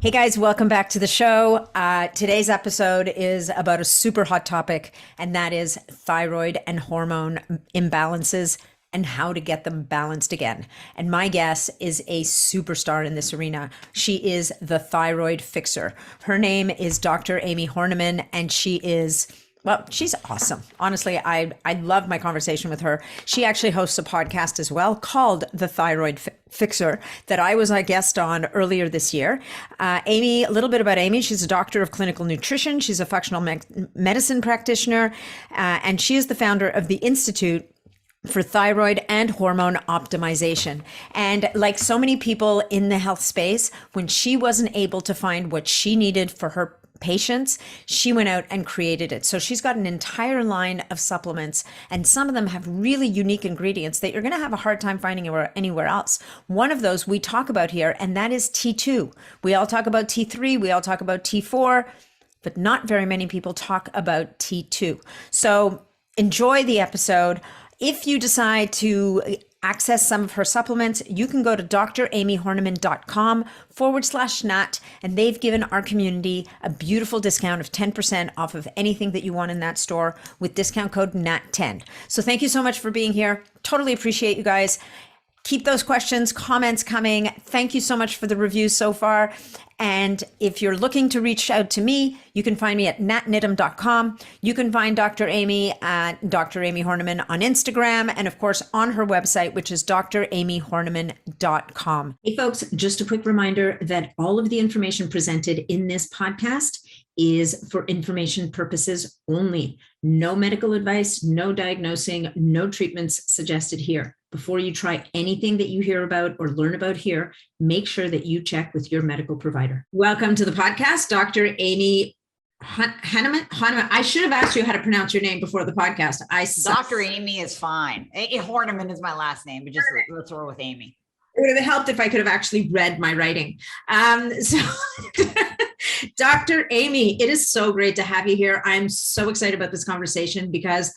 Hey guys, welcome back to the show. Today's episode is about a super hot topic, and that is thyroid and hormone imbalances and how to get them balanced again. And my guest is a superstar in this arena. She is the Thyroid-Fixer. Her name is Dr. Amie Hornaman, and she's awesome. Honestly, I love my conversation with her. She actually hosts a podcast as well called The Thyroid-Fixer that I was a guest on earlier this year. Amie, a little bit about Amie. She's a doctor of clinical nutrition. She's a functional medicine practitioner, and she is the founder of the Institute for Thyroid and Hormone Optimization. And like so many people in the health space, when she wasn't able to find what she needed for her patients, she went out and created it. So she's got an entire line of supplements, and some of them have really unique ingredients that you're going to have a hard time finding anywhere else. One of those we talk about here, and that is T2. We all talk about T3, we all talk about T4, but not very many people talk about T2. So enjoy the episode. If you decide to access some of her supplements, you can go to dramihornaman.com/nat, and they've given our community a beautiful discount of 10% off of anything that you want in that store with discount code NAT10. So thank you so much for being here. Totally appreciate you guys. Keep those questions, comments coming. Thank you so much for the reviews so far. And if you're looking to reach out to me, you can find me at natniddam.com. You can find Dr. Amie at Dr. Amie Hornaman on Instagram, and of course on her website, which is dramihornaman.com. Hey folks, just a quick reminder that all of the information presented in this podcast is for information purposes only. No medical advice, no diagnosing, no treatments suggested here. Before you try anything that you hear about or learn about here, make sure that you check with your medical provider. Welcome to the podcast, Dr. Amie Hornaman. I should have asked you how to pronounce your name before the podcast. Dr. Amie is fine. Hornaman is my last name, but just let's roll with Amie. It would have helped if I could have actually read my writing. Dr. Amie, it is so great to have you here. I'm so excited about this conversation because,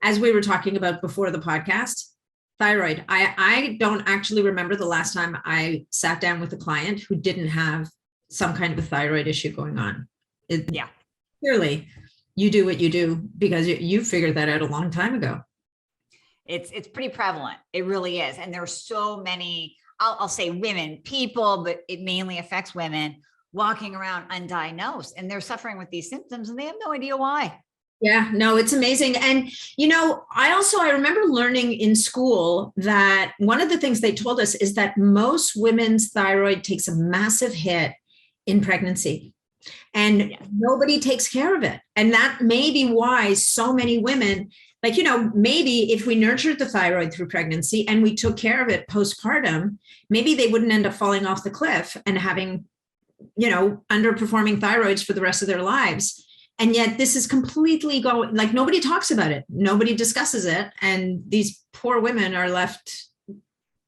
as we were talking about before the podcast, thyroid. I don't actually remember the last time I sat down with a client who didn't have some kind of a thyroid issue going on. Clearly, you do what you do because you figured that out a long time ago. It's pretty prevalent. It really is. And there's so many, I'll say women, people, but it mainly affects women walking around undiagnosed, and they're suffering with these symptoms and they have no idea why. Yeah, no, it's amazing. And, I remember learning in school that one of the things they told us is that most women's thyroid takes a massive hit in pregnancy and nobody takes care of it. And that may be why so many women, maybe if we nurtured the thyroid through pregnancy and we took care of it postpartum, maybe they wouldn't end up falling off the cliff and having, underperforming thyroids for the rest of their lives. And yet this is completely going, like nobody talks about it. Nobody discusses it. And these poor women are left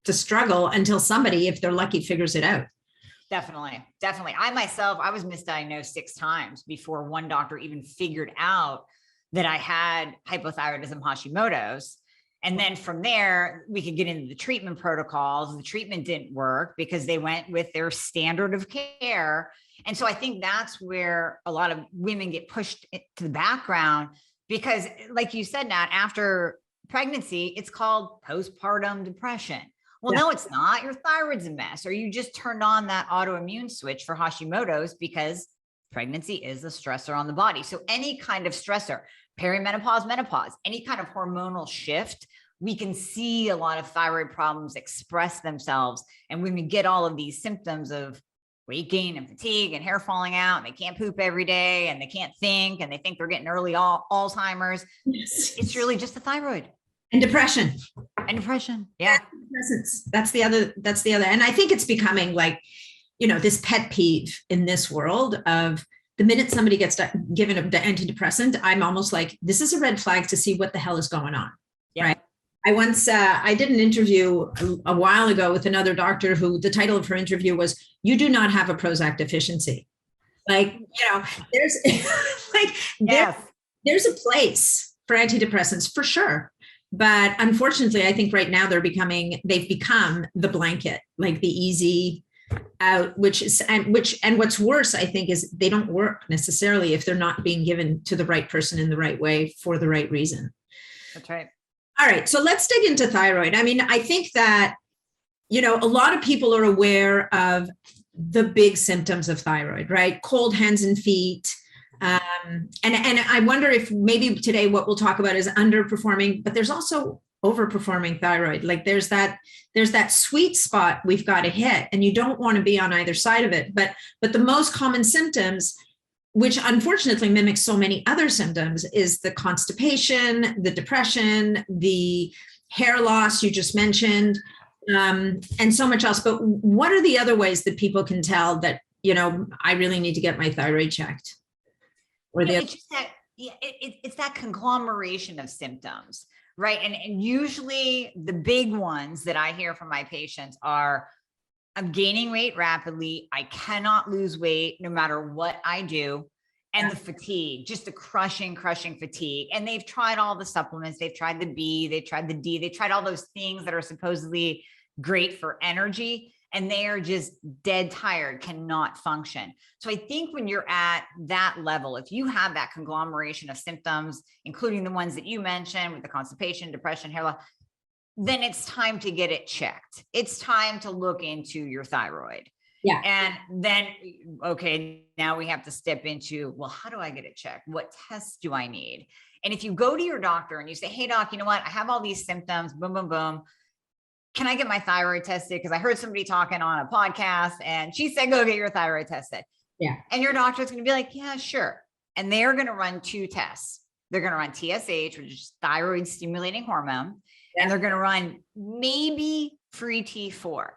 to struggle until somebody, if they're lucky, figures it out. Definitely. I was misdiagnosed 6 times before one doctor even figured out that I had hypothyroidism Hashimoto's. And then from there, we could get into the treatment protocols. The treatment didn't work because they went with their standard of care. And so I think that's where a lot of women get pushed to the background because, like you said, Nat, after pregnancy, it's called postpartum depression. Well, no, it's not. Your thyroid's a mess, or you just turned on that autoimmune switch for Hashimoto's because pregnancy is a stressor on the body. So any kind of stressor, perimenopause, menopause, any kind of hormonal shift, we can see a lot of thyroid problems express themselves. And when we get all of these symptoms of weight gain and fatigue and hair falling out, and they can't poop every day, and they can't think, and they think they're getting early Alzheimer's, it's really just the thyroid. And depression. Yeah. That's the other. And I think it's becoming like, this pet peeve in this world of the minute somebody gets given an antidepressant, I'm almost like, this is a red flag to see what the hell is going on. Yeah. Right. I did an interview a while ago with another doctor who the title of her interview was, "You do not have a Prozac deficiency." There's there's a place for antidepressants for sure. But unfortunately, I think right now they've become the blanket, like the easy, out, and what's worse, I think, is they don't work necessarily if they're not being given to the right person in the right way for the right reason. That's right. All right, so let's dig into thyroid. I mean, I think that, a lot of people are aware of the big symptoms of thyroid, right? Cold hands and feet. And I wonder if maybe today what we'll talk about is underperforming, but there's also overperforming thyroid. Like there's that sweet spot we've got to hit, and you don't want to be on either side of it. But the most common symptoms, which unfortunately mimics so many other symptoms, is the constipation, the depression, the hair loss you just mentioned, and so much else. But what are the other ways that people can tell that, I really need to get my thyroid checked? Or it's just that, it's that conglomeration of symptoms, right? And usually the big ones that I hear from my patients are, I'm gaining weight rapidly. I cannot lose weight no matter what I do. And the fatigue, just the crushing fatigue. And they've tried all the supplements. They've tried the B, they've tried the D, they've tried all those things that are supposedly great for energy. And they are just dead tired, cannot function. So I think when you're at that level, if you have that conglomeration of symptoms, including the ones that you mentioned with the constipation, depression, hair loss, then it's time to get it checked. It's time to look into your thyroid. Yeah. And then, okay, now we have to step into, well, how do I get it checked? What tests do I need? And if you go to your doctor and you say, hey, doc, you know what? I have all these symptoms, boom, boom, boom. Can I get my thyroid tested? Because I heard somebody talking on a podcast and she said, go get your thyroid tested. Yeah. And your doctor's going to be like, yeah, sure. And they're going to run 2 tests. They're going to run TSH, which is thyroid stimulating hormone. Yeah. And they're going to run maybe free T4.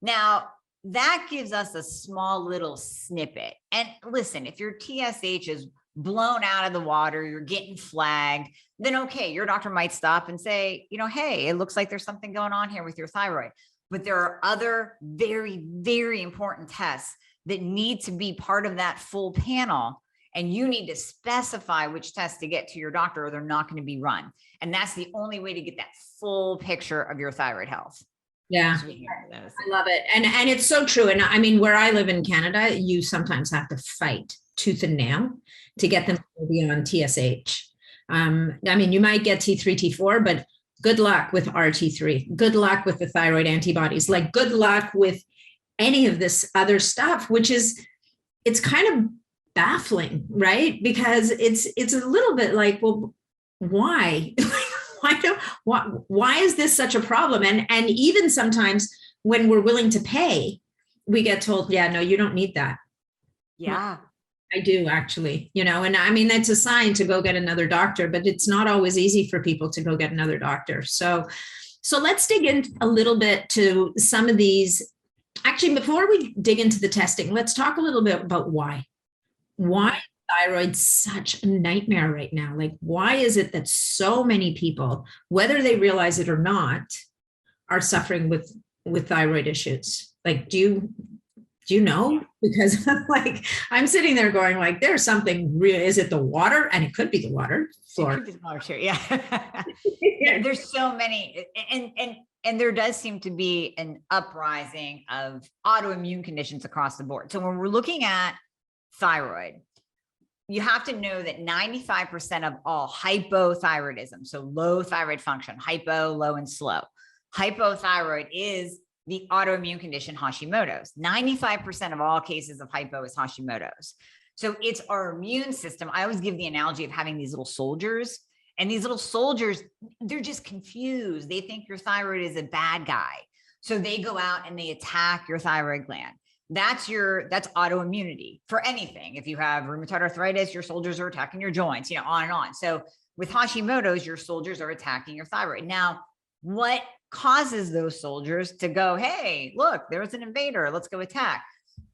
Now, that gives us a small little snippet. And listen, if your TSH is blown out of the water, you're getting flagged, then okay, your doctor might stop and say, hey, it looks like there's something going on here with your thyroid. But there are other very, very important tests that need to be part of that full panel. And you need to specify which tests to get to your doctor, or they're not going to be run. And that's the only way to get that full picture of your thyroid health. Yeah, I love it. And it's so true. And I mean, where I live in Canada, you sometimes have to fight tooth and nail to get them to be on TSH. I mean, you might get T3, T4, but good luck with RT3. Good luck with the thyroid antibodies. Like, good luck with any of this other stuff, which is, it's kind of baffling, right? Because it's a little bit like, well, why? Why is this such a problem? And even sometimes when we're willing to pay, we get told, yeah, no, you don't need that. Yeah. I do actually, and I mean, that's a sign to go get another doctor, but it's not always easy for people to go get another doctor. So let's dig in a little bit to some of these. Actually, before we dig into the testing, let's talk a little bit about why thyroid's such a nightmare right now. Like, why is it that so many people, whether they realize it or not, are suffering with thyroid issues? Like, do you know? Because like, I'm sitting there going like, there's something real. Is it the water? And it could be the water. It could be the water too. Yeah. There's so many, and there does seem to be an uprising of autoimmune conditions across the board. So when we're looking at thyroid, you have to know that 95% of all hypothyroidism, so low thyroid function, hypo, low, and slow, hypothyroid is the autoimmune condition Hashimoto's. 95% of all cases of hypo is Hashimoto's. So it's our immune system. I always give the analogy of having these little soldiers, and these little soldiers, they're just confused. They think your thyroid is a bad guy. So they go out and they attack your thyroid gland. That's autoimmunity for anything. If you have rheumatoid arthritis, your soldiers are attacking your joints, on and on. So with Hashimoto's, your soldiers are attacking your thyroid. Now, what causes those soldiers to go, hey, look, there's an invader, let's go attack?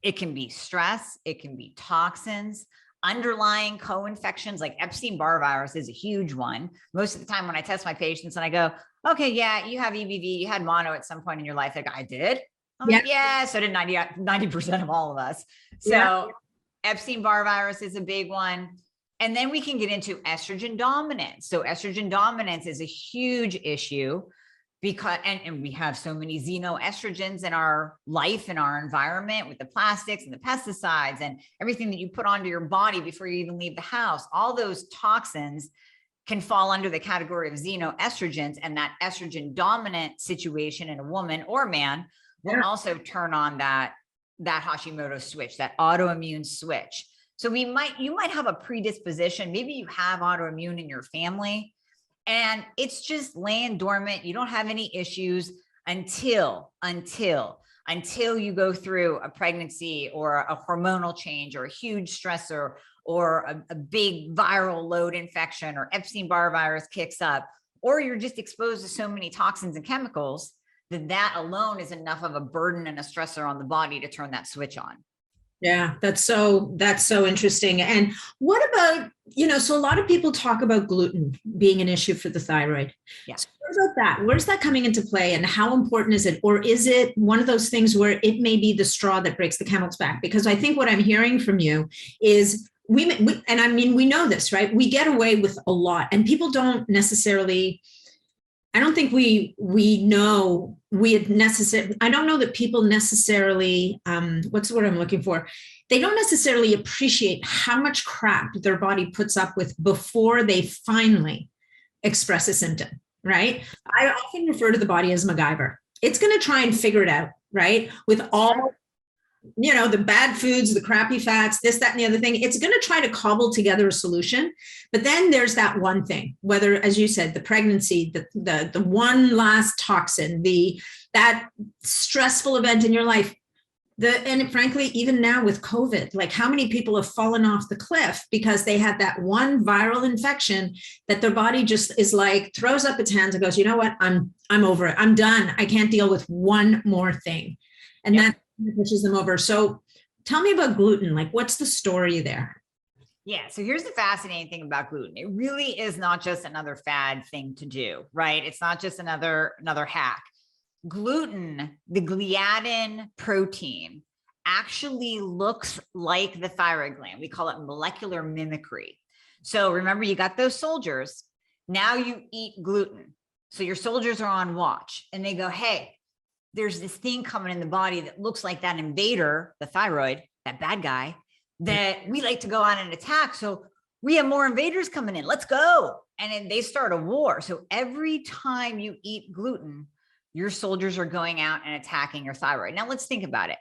It can be stress, it can be toxins, underlying co-infections like Epstein-Barr virus is a huge one. Most of the time when I test my patients and I go, okay, yeah, you have EBV, you had mono at some point in your life. Like, I did. I'm like, yeah, so did 90% of all of us. So Epstein-Barr virus is a big one. And then we can get into estrogen dominance. So estrogen dominance is a huge issue. because, and we have so many xenoestrogens in our life, in our environment, with the plastics and the pesticides and everything that you put onto your body before you even leave the house. All those toxins can fall under the category of xenoestrogens, and that estrogen dominant situation in a woman or man will also turn on that Hashimoto switch, that autoimmune switch. So you might have a predisposition. Maybe you have autoimmune in your family and it's just laying dormant. You don't have any issues until you go through a pregnancy or a hormonal change or a huge stressor or a big viral load infection or Epstein-Barr virus kicks up, or you're just exposed to so many toxins and chemicals that alone is enough of a burden and a stressor on the body to turn that switch on. Yeah, that's so interesting. And what about, so a lot of people talk about gluten being an issue for the thyroid. Yeah. So what about that? Where's that coming into play and how important is it? Or is it one of those things where it may be the straw that breaks the camel's back? Because I think what I'm hearing from you is we know this, right? We get away with a lot and people don't necessarily, I don't think I don't know that people necessarily, what's the word I'm looking for? They don't necessarily appreciate how much crap their body puts up with before they finally express a symptom, right? I often refer to the body as MacGyver. It's going to try and figure it out, right? With all, the bad foods, the crappy fats, this, that, and the other thing. It's going to try to cobble together a solution. But then there's that one thing, whether, as you said, the pregnancy, the one last toxin, that stressful event in your life, and frankly, even now with COVID, like how many people have fallen off the cliff because they had that one viral infection that their body just is like, throws up its hands and goes, you know what, I'm over it. I'm done. I can't deal with one more thing. And that pushes them over. So tell me about gluten. Like, what's the story there? Yeah. So here's the fascinating thing about gluten. It really is not just another fad thing to do, right? It's not just another hack. Gluten, the gliadin protein, actually looks like the thyroid gland. We call it molecular mimicry. So remember, you got those soldiers. Now you eat gluten. So your soldiers are on watch and they go, hey, there's this thing coming in the body that looks like that invader, the thyroid, that bad guy, that we like to go out and attack. So we have more invaders coming in. Let's go. And then they start a war. So every time you eat gluten, your soldiers are going out and attacking your thyroid. Now let's think about it.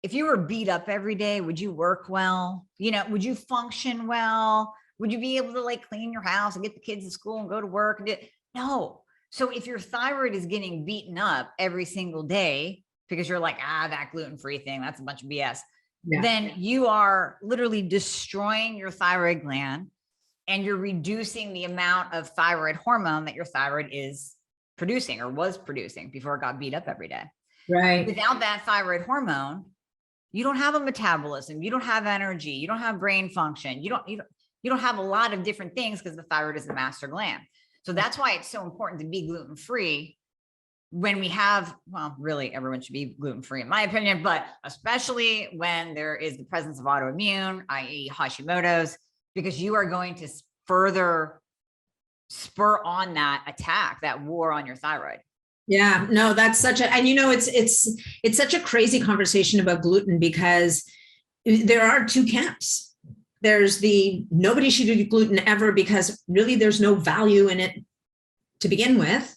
If you were beat up every day, would you work well? Would you function well? Would you be able to like clean your house and get the kids to school and go to work? No. So if your thyroid is getting beaten up every single day because you're like, that gluten-free thing, that's a bunch of BS, then you are literally destroying your thyroid gland and you're reducing the amount of thyroid hormone that your thyroid is producing or was producing before it got beat up every day. Right. Without that thyroid hormone, you don't have a metabolism, you don't have energy, you don't have brain function, you don't have a lot of different things because the thyroid is the master gland. So that's why it's so important to be gluten-free when we have, well, really everyone should be gluten-free in my opinion, but especially when there is the presence of autoimmune, i.e. Hashimoto's, because you are going to further spur on that attack, that war on your thyroid. Yeah, no, that's such a, and it's such a crazy conversation about gluten because there are two camps. There's nobody should eat gluten ever because really there's no value in it to begin with.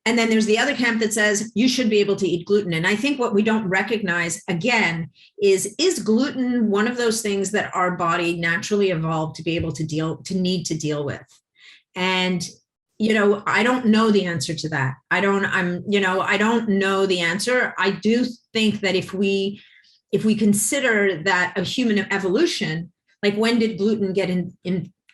And then there's the other camp that says you should be able to eat gluten. And I think what we don't recognize again is gluten one of those things that our body naturally evolved to be able to need to deal with? And I don't know the answer to that. I don't know the answer. I do think that if we consider that a human evolution, like when did gluten get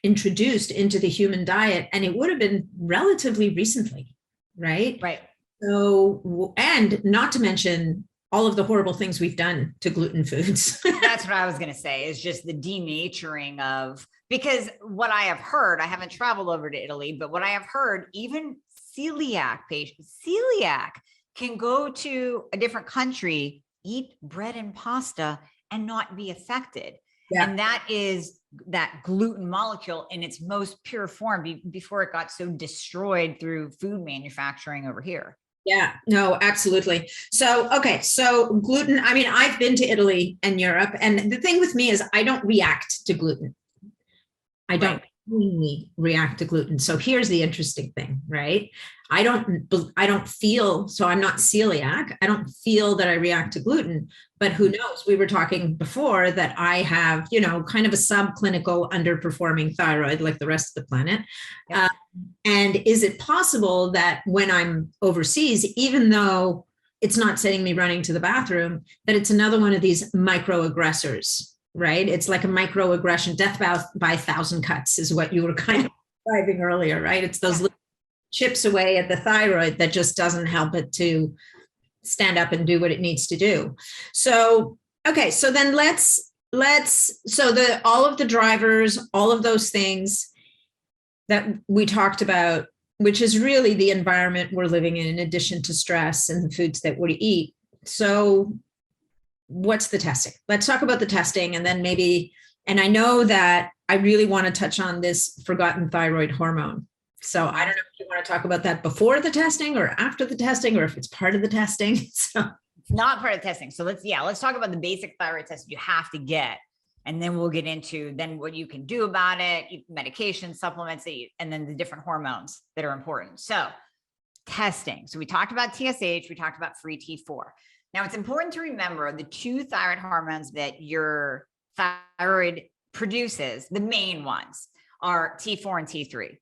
introduced into the human diet? And it would have been relatively recently, right? Right. So, and not to mention all of the horrible things we've done to gluten foods. That's what I was going to say, is just the denaturing of, because what I have heard, I haven't traveled over to Italy, but what I have heard, even celiac patients, can go to a different country, eat bread and pasta and not be affected. Yeah. And that is that gluten molecule in its most pure form before it got so destroyed through food manufacturing over here. Yeah, no, absolutely. So, okay. So gluten, I mean, I've been to Italy and Europe, and the thing with me is I don't react to gluten. I don't really react to gluten. So here's the interesting thing, right? I don't feel, so I'm not celiac. I don't feel that I react to gluten, but who knows? We were talking before that I have, kind of a subclinical underperforming thyroid like the rest of the planet. Yep. And is it possible that when I'm overseas, even though it's not sending me running to the bathroom, that it's another one of these microaggressors, right? It's like a microaggression. Death by 1,000 cuts is what you were kind of describing earlier, right? It's those little chips away at the thyroid that just doesn't help it to stand up and do what it needs to do. So, okay, so then all of the drivers, all of those things that we talked about, which is really the environment we're living in addition to stress and the foods that we eat. So what's the testing? Let's talk about the testing, and then maybe, and I know that I really want to touch on this forgotten thyroid hormone. So I don't know if you want to talk about that before the testing or after the testing, or if it's part of the testing. So it's not part of the testing. So let's talk about the basic thyroid test you have to get. And then we'll get into then what you can do about it, medication, supplements, and then the different hormones that are important. So testing. So we talked about TSH, we talked about free T4. Now it's important to remember the two thyroid hormones that your thyroid produces, the main ones are T4 and T3.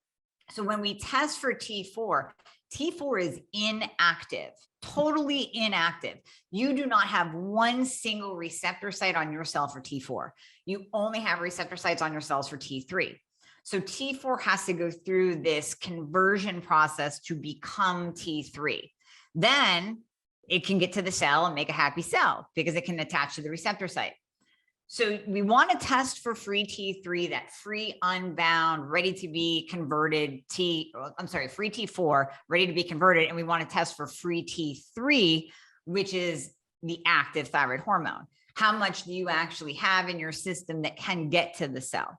So when we test for T4 is inactive, totally inactive. You do not have one single receptor site on your cell for T4. You only have receptor sites on your cells for T3. So T4 has to go through this conversion process to become T3. Then it can get to the cell and make a happy cell because it can attach to the receptor site. So we want to test for free T3, that free, unbound, ready to be converted free T4, ready to be converted. And we want to test for free T3, which is the active thyroid hormone. How much do you actually have in your system that can get to the cell?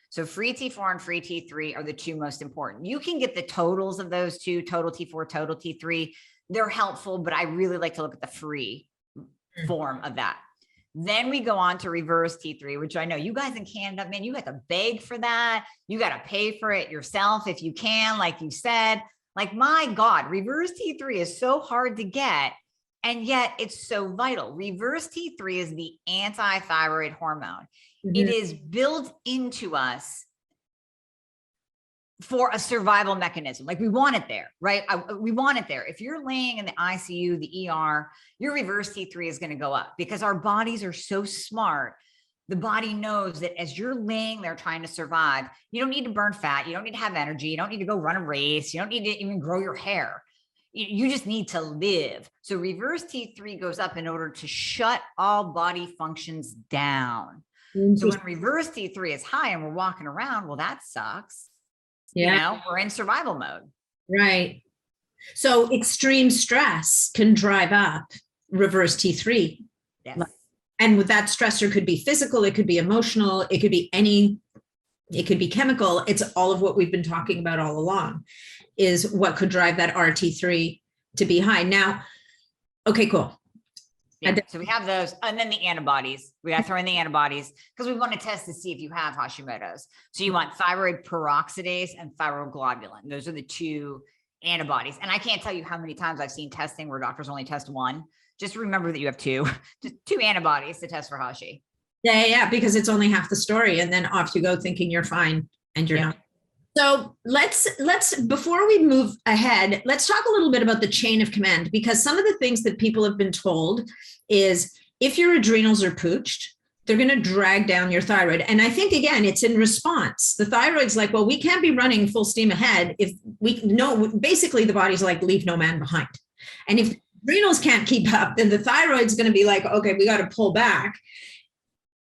So free T4 and free T3 are the two most important. You can get the totals of those two, total T4, total T3. They're helpful, but I really like to look at the free form of that. Then we go on to reverse T3, which I know you guys in Canada, man, you got to beg for that. You got to pay for it yourself if you can, like you said. Like, my God, reverse T3 is so hard to get, and yet it's so vital. Reverse T3 is the anti-thyroid hormone. Mm-hmm. It is built into us for a survival mechanism. Like, we want it there, right? We want it there. If you're laying in the ICU, the ER, your reverse T3 is going to go up because our bodies are so smart. The body knows that as you're laying there trying to survive, you don't need to burn fat. You don't need to have energy. You don't need to go run a race. You don't need to even grow your hair. You just need to live. So reverse T3 goes up in order to shut all body functions down. So when reverse T3 is high and we're walking around, well, that sucks. Yeah. We're in survival mode. Right. So extreme stress can drive up reverse T3. Yes. And with that stressor could be physical, it could be emotional, it could be it could be chemical. It's all of what we've been talking about all along is what could drive that RT3 to be high. Now, okay, cool. Yeah, so we have those, and then the antibodies. We got to throw in the antibodies because we want to test to see if you have Hashimoto's. So you want thyroid peroxidase and thyroglobulin. Those are the two antibodies. And I can't tell you how many times I've seen testing where doctors only test one. Just remember that you have just two antibodies to test for Hashi. Yeah, because it's only half the story, and then off you go thinking you're fine, and you're not. So let's before we move ahead, let's talk a little bit about the chain of command, because some of the things that people have been told is if your adrenals are pooched, they're going to drag down your thyroid. And I think, again, it's in response. The thyroid's like, well, we can't be running full steam ahead if basically the body's like, leave no man behind. And if adrenals can't keep up, then the thyroid's going to be like, okay, we got to pull back.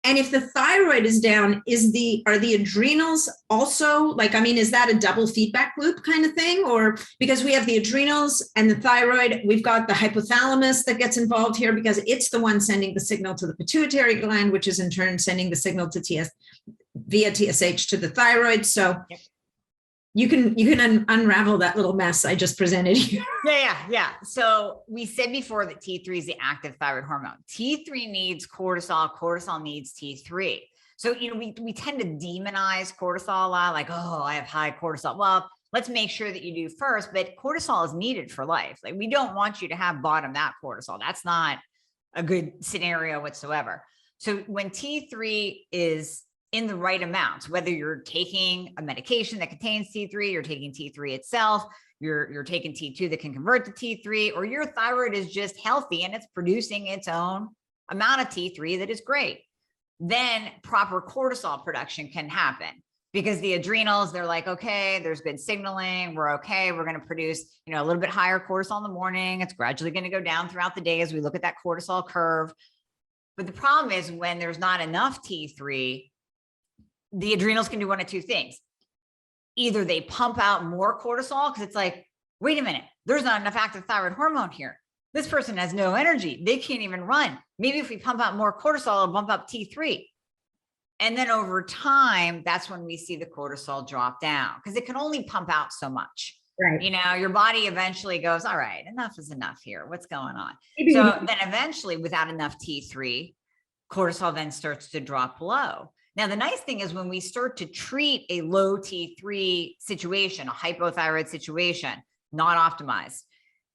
And if the thyroid is down, are the adrenals also like, I mean, is that a double feedback loop kind of thing? Or because we have the adrenals and the thyroid, we've got the hypothalamus that gets involved here because it's the one sending the signal to the pituitary gland, which is in turn sending the signal to via TSH to the thyroid. So yep. You can unravel that little mess I just presented here. Yeah. So we said before that T3 is the active thyroid hormone. T3 needs cortisol. Cortisol needs T3. So, we tend to demonize cortisol a lot, like, oh, I have high cortisol. Well, let's make sure that you do first, but cortisol is needed for life. Like, we don't want you to have bottomed out cortisol. That's not a good scenario whatsoever. So when T3 is in the right amounts, whether you're taking a medication that contains T3, you're taking T3 itself, you're taking T2 that can convert to T3, or your thyroid is just healthy and it's producing its own amount of T3 that is great, then proper cortisol production can happen because the adrenals, they're like, okay, there's good signaling. We're okay. We're going to produce, a little bit higher cortisol in the morning. It's gradually going to go down throughout the day as we look at that cortisol curve. But the problem is when there's not enough T3, the adrenals can do one of two things. Either they pump out more cortisol because it's like, wait a minute, there's not enough active thyroid hormone here. This person has no energy. They can't even run. Maybe if we pump out more cortisol, it'll bump up T3. And then over time, that's when we see the cortisol drop down because it can only pump out so much. Right. Your body eventually goes, all right, enough is enough here. What's going on? So then eventually without enough T3, cortisol then starts to drop low. Now, the nice thing is when we start to treat a low T3 situation, a hypothyroid situation, not optimized,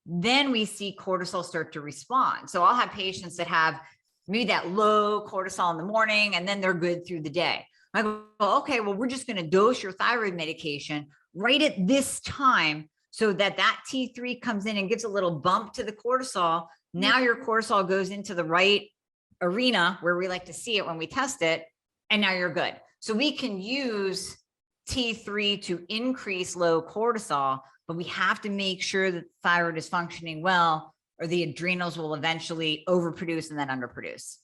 then we see cortisol start to respond. So I'll have patients that have maybe that low cortisol in the morning, and then they're good through the day. I go, okay, well, we're just going to dose your thyroid medication right at this time so that T3 comes in and gives a little bump to the cortisol. Now your cortisol goes into the right arena where we like to see it when we test it. And now you're good. So we can use T3 to increase low cortisol, but we have to make sure that the thyroid is functioning well, or the adrenals will eventually overproduce and then underproduce.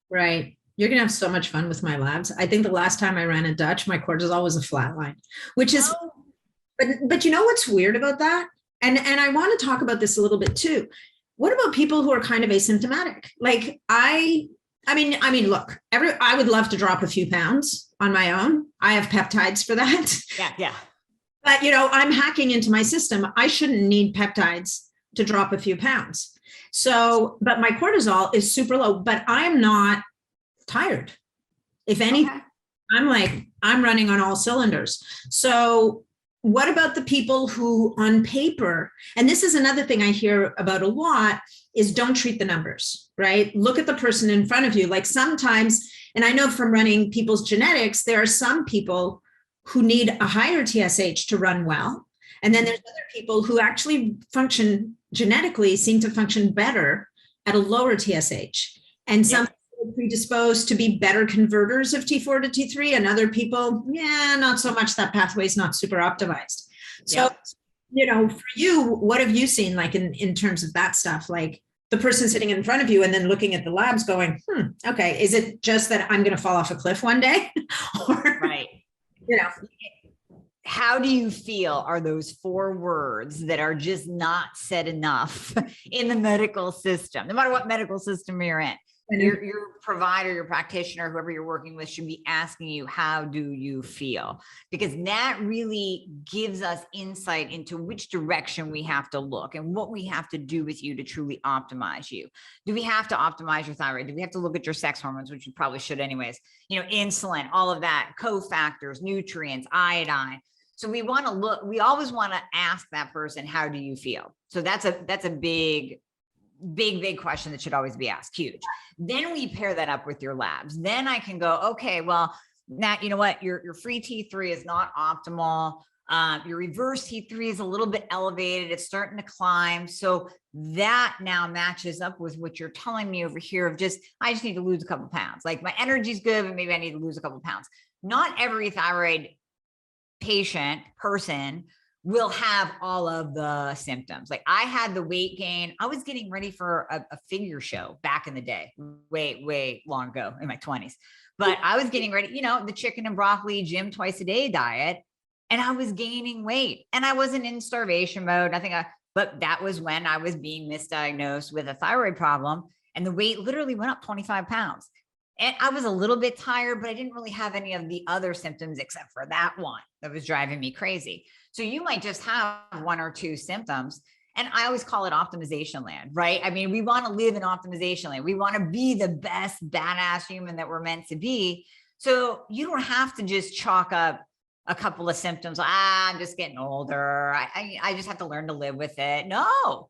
Right. You're going to have so much fun with my labs. I think the last time I ran a Dutch, my cortisol was a flat line, which is, but you know what's weird about that? And I want to talk about this a little bit too. What about people who are kind of asymptomatic? Like I mean, look, I would love to drop a few pounds on my own. I have peptides for that. Yeah. But, I'm hacking into my system. I shouldn't need peptides to drop a few pounds. So, but my cortisol is super low, but I'm not tired. If anything, okay. I'm running on all cylinders. So what about the people who on paper, and this is another thing I hear about a lot, is don't treat the numbers, right? Look at the person in front of you. Like sometimes, and I know from running people's genetics, there are some people who need a higher TSH to run well. And then there's other people who actually seem to function better at a lower TSH. And some people are predisposed to be better converters of T4 to T3, and other people, not so much. That pathway is not super optimized. So, for you, what have you seen like in terms of that stuff? Like the person sitting in front of you and then looking at the labs going, okay, is it just that I'm going to fall off a cliff one day? Or, right. How do you feel are those 4 words that are just not said enough in the medical system, no matter what medical system you're in? Your provider, your practitioner, whoever you're working with should be asking you, how do you feel? Because that really gives us insight into which direction we have to look and what we have to do with you to truly optimize you. Do we have to optimize your thyroid? Do we have to look at your sex hormones, which you probably should anyways, insulin, all of that, cofactors, nutrients, iodine. So we always want to ask that person, how do you feel? So that's a big question that should always be asked. Huge. Then we pair that up with your labs. Then I can go, okay, well, Nat, you know what? Your free T3 is not optimal. Your reverse T3 is a little bit elevated. It's starting to climb. So that now matches up with what you're telling me over here of I just need to lose a couple pounds. Like my energy's good, but maybe I need to lose a couple pounds. Not every thyroid person will have all of the symptoms. Like I had the weight gain. I was getting ready for a figure show back in the day, way long ago in my 20s. But I was getting ready, the chicken and broccoli, gym twice a day diet. And I was gaining weight and I wasn't in starvation mode. But that was when I was being misdiagnosed with a thyroid problem. And the weight literally went up 25 pounds. And I was a little bit tired, but I didn't really have any of the other symptoms except for that one that was driving me crazy. So you might just have one or two symptoms. And I always call it optimization land, right? I mean, we want to live in optimization land. We want to be the best badass human that we're meant to be. So you don't have to just chalk up a couple of symptoms. I'm just getting older. I just have to learn to live with it. No,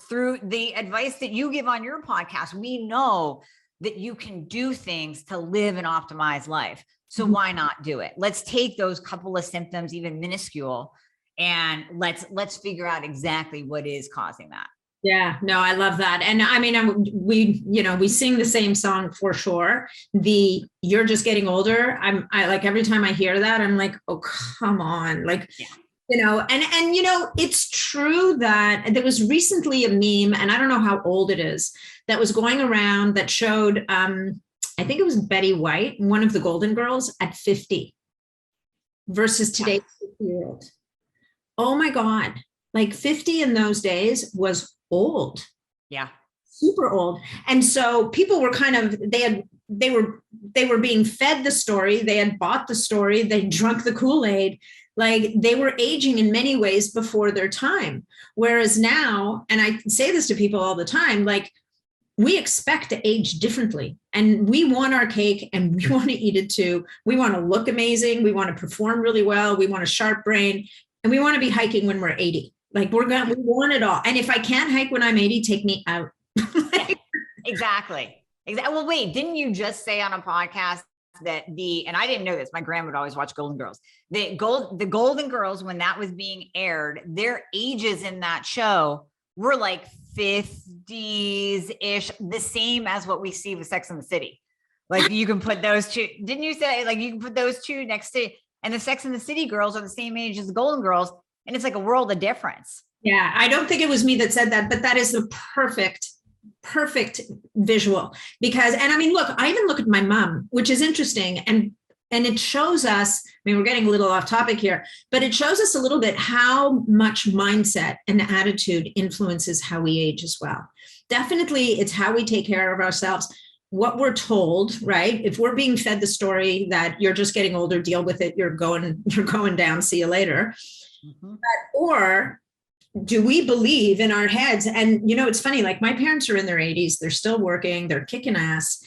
through the advice that you give on your podcast, we know that you can do things to live an optimized life. So why not do it? Let's take those couple of symptoms, even minuscule, and let's figure out exactly what is causing that. Yeah, no, I love that. And I mean, we sing the same song for sure. You're just getting older. I like every time I hear that, I'm like, oh, come on. Like, yeah. It's true that there was recently a meme, and I don't know how old it is, that was going around that showed, I think it was Betty White, one of the Golden Girls at 50 versus today's 50-year-old. Oh my God. Like 50 in those days was old. Yeah. Super old. And so people were they were being fed the story. They had bought the story. They drunk the Kool-Aid. Like they were aging in many ways before their time. Whereas now, and I say this to people all the time, like we expect to age differently and we want our cake and we want to eat it too. We want to look amazing. We want to perform really well. We want a sharp brain and we want to be hiking when we're 80. Like we want it all. And if I can't hike when I'm 80, take me out. Exactly. Well, wait, didn't you just say on a podcast that and I didn't know this, my grandma would always watch Golden Girls. The Golden Girls, when that was being aired, their ages in that show were like 50s-ish, the same as what we see with Sex and the City. Like you can put those two, didn't you say like you can put those two next to, and the Sex and the City girls are the same age as the Golden Girls. And it's like a world of difference. Yeah. I don't think it was me that said that, but that is the perfect visual because, and I mean, look, I even look at my mom, which is interesting. And it shows us, I mean, we're getting a little off topic here, but it shows us a little bit how much mindset and attitude influences how we age as well. Definitely it's how we take care of ourselves, what we're told, right? If we're being fed the story that you're just getting older, deal with it, you're going down, see you later. Mm-hmm. Or do we believe in our heads? And, it's funny, like my parents are in their 80s, they're still working, they're kicking ass.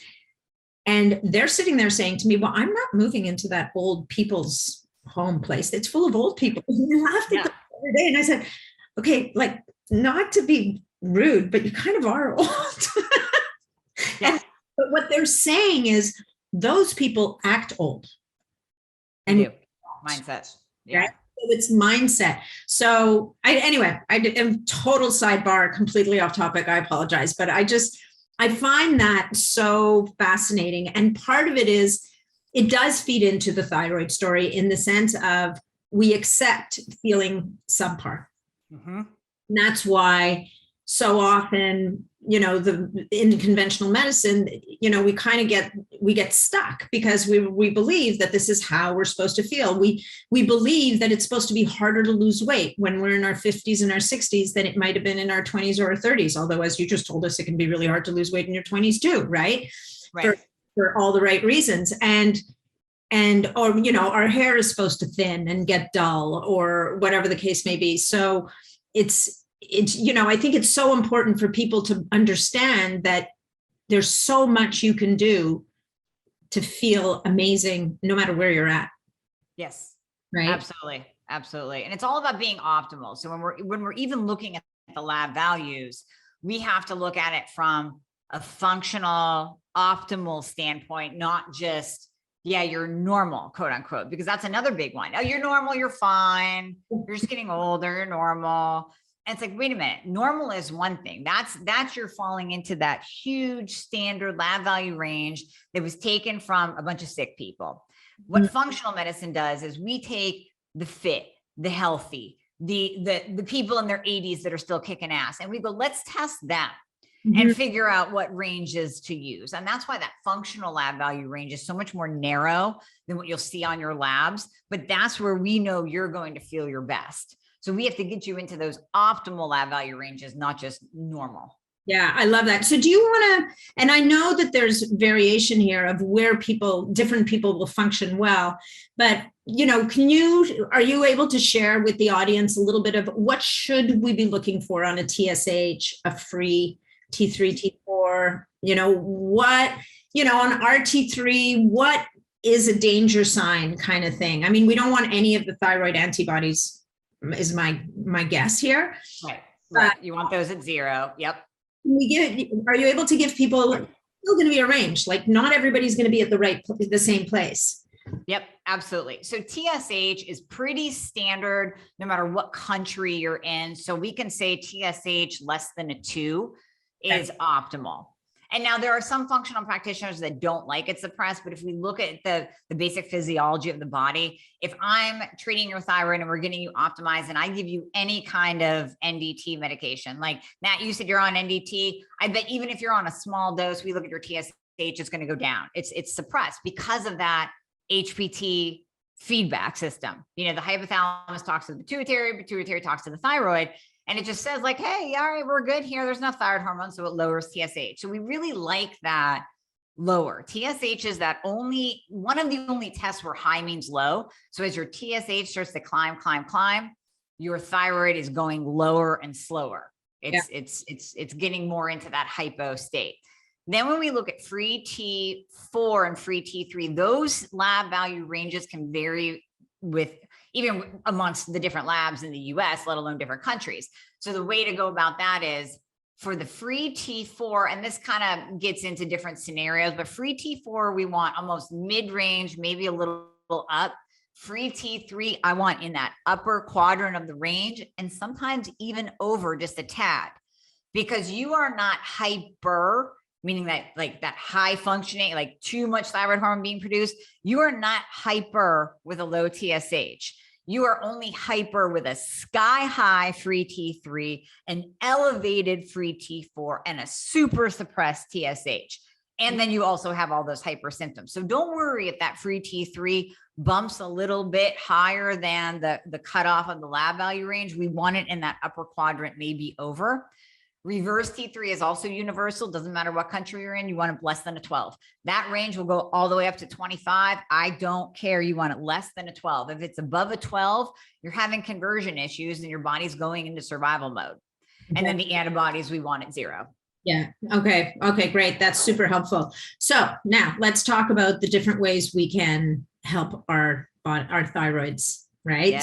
And they're sitting there saying to me, well, I'm not moving into that old people's home place. It's full of old people. And I laughed at them the other day. And I said, okay, like not to be rude, but you kind of are old. Yeah. But what they're saying is those people act old. And mindset. Yeah. Right? It's mindset. So I'm total sidebar, completely off topic. I apologize, but I find that so fascinating. And part of it is, it does feed into the thyroid story in the sense of we accept feeling subpar. Mm-hmm. And that's why so often, in conventional medicine, we get stuck because we believe that this is how we're supposed to feel. We believe that it's supposed to be harder to lose weight when we're in our 50s and our 60s than it might have been in our 20s or our 30s. Although, as you just told us, it can be really hard to lose weight in your 20s too, right? Right. For all the right reasons. Our hair is supposed to thin and get dull or whatever the case may be. So I think it's so important for people to understand that there's so much you can do to feel amazing no matter where you're at. Yes. Right. Absolutely. Absolutely. And it's all about being optimal. So when we're even looking at the lab values, we have to look at it from a functional, optimal standpoint, not just, you're normal, quote unquote, because that's another big one. Oh, you're normal. You're fine. You're just getting older. You're normal. And it's like, wait a minute, normal is one thing. That's you're falling into that huge standard lab value range that was taken from a bunch of sick people. What functional medicine does is we take the fit, the healthy, the people in their 80s that are still kicking ass. And we go, let's test them and figure out what ranges to use. And that's why that functional lab value range is so much more narrow than what you'll see on your labs. But that's where we know you're going to feel your best. So we have to get you into those optimal lab value ranges, not just normal. Yeah, I love that. So do you want to, and I know that there's variation here of where different people will function well, but are you able to share with the audience a little bit of what should we be looking for on a TSH, a free T3, T4, on our T3, what is a danger sign kind of thing? I mean, we don't want any of the thyroid antibodies is my guess here. Right. You want those at 0. Yep. Are you able to give people still going to be a range? Like not everybody's going to be at the same place. Yep, absolutely. So TSH is pretty standard no matter what country you're in. So we can say TSH less than a 2 is optimal. And now there are some functional practitioners that don't like it suppressed, but if we look at the basic physiology of the body, if I'm treating your thyroid and we're getting you optimized and I give you any kind of NDT medication, like Nat, you said you're on NDT, I bet even if you're on a small dose, we look at your TSH, it's going to go down. It's suppressed because of that HPT feedback system. The hypothalamus talks to the pituitary talks to the thyroid. And it just says like, hey, all right, we're good here. There's enough thyroid hormone. So it lowers TSH. So we really like that lower. TSH is one of the only tests where high means low. So as your TSH starts to climb, your thyroid is going lower and slower. It's getting more into that hypo state. Then when we look at free T4 and free T3, those lab value ranges can vary even amongst the different labs in the US, let alone different countries. So the way to go about that is for the free T4, and this kind of gets into different scenarios, but free T4, we want almost mid-range, maybe a little up. Free T3, I want in that upper quadrant of the range, and sometimes even over just a tad, because you are not hyper, meaning that like that high functioning, like too much thyroid hormone being produced. You are not hyper with a low TSH. You are only hyper with a sky high free T3, an elevated free T4, and a super suppressed TSH. And then you also have all those hyper symptoms. So don't worry if that free T3 bumps a little bit higher than the cutoff of the lab value range. We want it in that upper quadrant, maybe over. Reverse T3 is also universal. Doesn't matter what country you're in. You want it less than a 12. That range will go all the way up to 25. I don't care. You want it less than a 12. If it's above a 12, you're having conversion issues and your body's going into survival mode. And then the antibodies, we want at 0. Yeah. Okay. Great. That's super helpful. So now let's talk about the different ways we can help our thyroids, right?